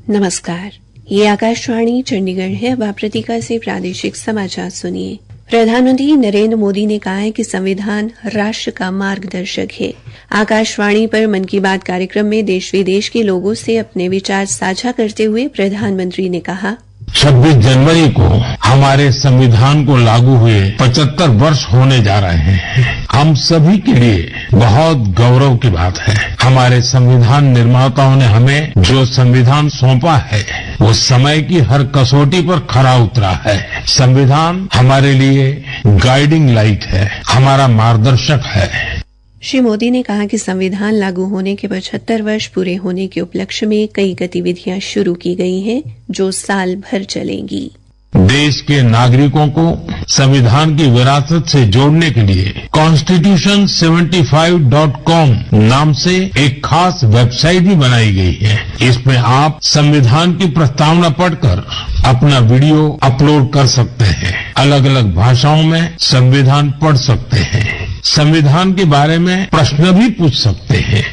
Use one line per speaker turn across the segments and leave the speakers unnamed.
नमस्कार, ये आकाशवाणी चंडीगढ़ है। अब आप प्रतीका से प्रादेशिक समाचार सुनिए। प्रधानमंत्री नरेंद्र मोदी ने कहा है कि संविधान राष्ट्र का मार्गदर्शक है। आकाशवाणी पर मन की बात कार्यक्रम में देश विदेश के लोगों से अपने विचार साझा करते हुए प्रधानमंत्री ने कहा,
26 जनवरी को हमारे संविधान को लागू हुए 75 वर्ष होने जा रहे हैं। हम सभी के लिए बहुत गौरव की बात है। हमारे संविधान निर्माताओं ने हमें जो संविधान सौंपा है वो समय की हर कसौटी पर खरा उतरा है। संविधान हमारे लिए गाइडिंग लाइट है, हमारा मार्गदर्शक है।
श्री मोदी ने कहा कि संविधान लागू होने के 75 वर्ष पूरे होने के उपलक्ष्य में कई गतिविधियां शुरू की गई हैं, जो साल भर चलेंगी।
देश के नागरिकों को संविधान की विरासत से जोड़ने के लिए constitution75.com नाम से एक खास वेबसाइट भी बनाई गई है। इसमें आप संविधान की प्रस्तावना पढ़कर अपना वीडियो अपलोड कर सकते हैं। अलग अलग भाषाओं में संविधान पढ़ सकते हैं। संविधान के बारे में प्रश्न भी पूछ सकते हैं।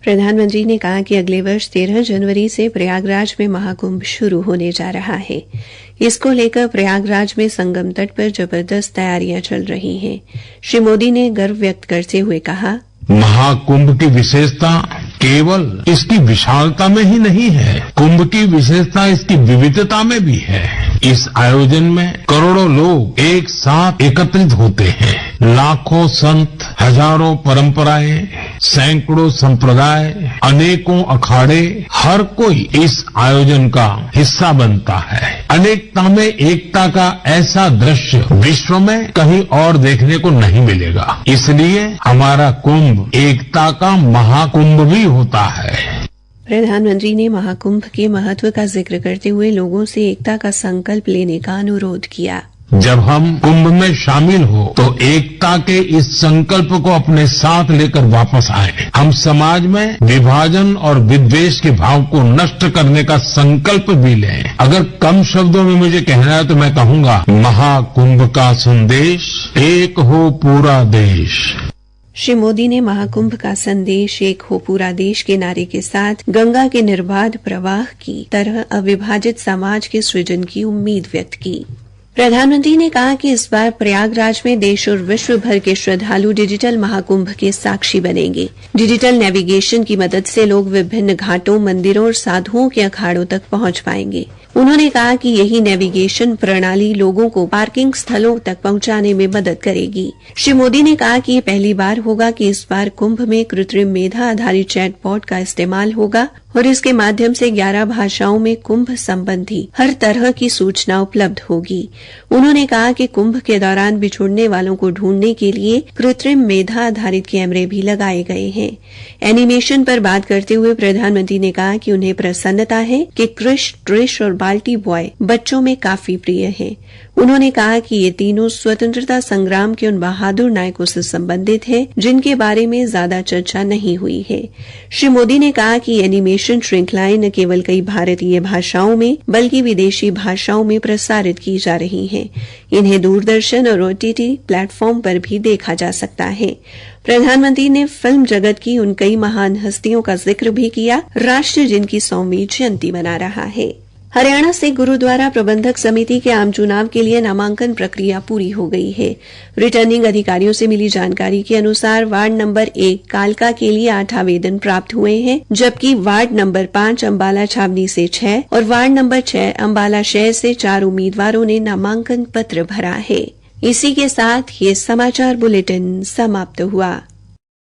प्रधानमंत्री ने कहा कि अगले वर्ष 13 जनवरी से प्रयागराज में महाकुंभ शुरू होने जा रहा है। इसको लेकर प्रयागराज में संगम तट पर जबरदस्त तैयारियां चल रही हैं। श्री मोदी ने गर्व व्यक्त करते हुए कहा,
महाकुंभ की विशेषता केवल इसकी विशालता में ही नहीं है, कुंभ की विशेषता इसकी विविधता में भी है। इस आयोजन में करोड़ों लोग एक साथ एकत्रित होते हैं। लाखों संत, हजारों परंपराएं, सैकड़ों संप्रदाय, अनेकों अखाड़े, हर कोई इस आयोजन का हिस्सा बनता है। अनेकता में एकता का ऐसा दृश्य विश्व में कहीं और देखने को नहीं मिलेगा। इसलिए हमारा कुंभ एकता का महाकुंभ भी होता है।
प्रधानमंत्री ने महाकुंभ के महत्व का जिक्र करते हुए लोगों से एकता का संकल्प लेने का अनुरोध किया।
जब हम कुंभ में शामिल हो तो एकता के इस संकल्प को अपने साथ लेकर वापस आए। हम समाज में विभाजन और विद्वेष के भाव को नष्ट करने का संकल्प भी लें। अगर कम शब्दों में मुझे कहना है तो मैं कहूंगा, महाकुंभ का संदेश, एक हो पूरा देश।
श्री मोदी ने महाकुंभ का संदेश, एक हो पूरा देश के नारे के साथ गंगा के निर्बाध प्रवाह की तरह अविभाजित समाज के सृजन की उम्मीद व्यक्त की। प्रधानमंत्री ने कहा कि इस बार प्रयागराज में देश और विश्व भर के श्रद्धालु डिजिटल महाकुंभ के साक्षी बनेंगे। डिजिटल नेविगेशन की मदद से लोग विभिन्न घाटों, मंदिरों और साधुओं के अखाड़ों तक पहुंच पाएंगे। उन्होंने कहा कि यही नेविगेशन प्रणाली लोगों को पार्किंग स्थलों तक पहुंचाने में मदद करेगी। श्री मोदी ने कहा कि ये पहली बार होगा कि इस बार कुंभ में कृत्रिम मेधा आधारित चैटबॉट का इस्तेमाल होगा और इसके माध्यम से 11 भाषाओं में कुंभ संबंधी हर तरह की सूचना उपलब्ध होगी। उन्होंने कहा कि कुंभ के दौरान बिछुड़ने वालों को ढूंढने के लिए कृत्रिम मेधा आधारित कैमरे भी लगाए गए हैं। एनिमेशन पर बात करते हुए प्रधानमंत्री ने कहा कि उन्हें प्रसन्नता है कि क्रिश, ट्रिश और बाल्टी बॉय बच्चों में काफी प्रिय हैं। उन्होंने कहा कि ये तीनों स्वतंत्रता संग्राम के उन बहादुर नायकों से संबंधित हैं जिनके बारे में ज्यादा चर्चा नहीं हुई है। श्री मोदी ने कहा कि एनिमेशन श्रृंखलाएं न केवल कई भारतीय भाषाओं में बल्कि विदेशी भाषाओं में प्रसारित की जा रही हैं। इन्हें दूरदर्शन और OTT प्लेटफॉर्म पर भी देखा जा सकता है। प्रधानमंत्री ने फिल्म जगत की उन कई महान हस्तियों का जिक्र भी किया, राष्ट्र जिनकी 100वीं जयंती मना रहा है। हरियाणा से गुरुद्वारा प्रबंधक समिति के आम चुनाव के लिए नामांकन प्रक्रिया पूरी हो गई है। रिटर्निंग अधिकारियों से मिली जानकारी के अनुसार वार्ड नंबर 1 कालका के लिए 8 आवेदन प्राप्त हुए हैं, जबकि वार्ड नंबर 5 अंबाला छावनी से 6 और वार्ड नंबर 6 अंबाला शहर से 4 उम्मीदवारों ने नामांकन पत्र भरा है। इसी के साथ ये समाचार बुलेटिन समाप्त हुआ।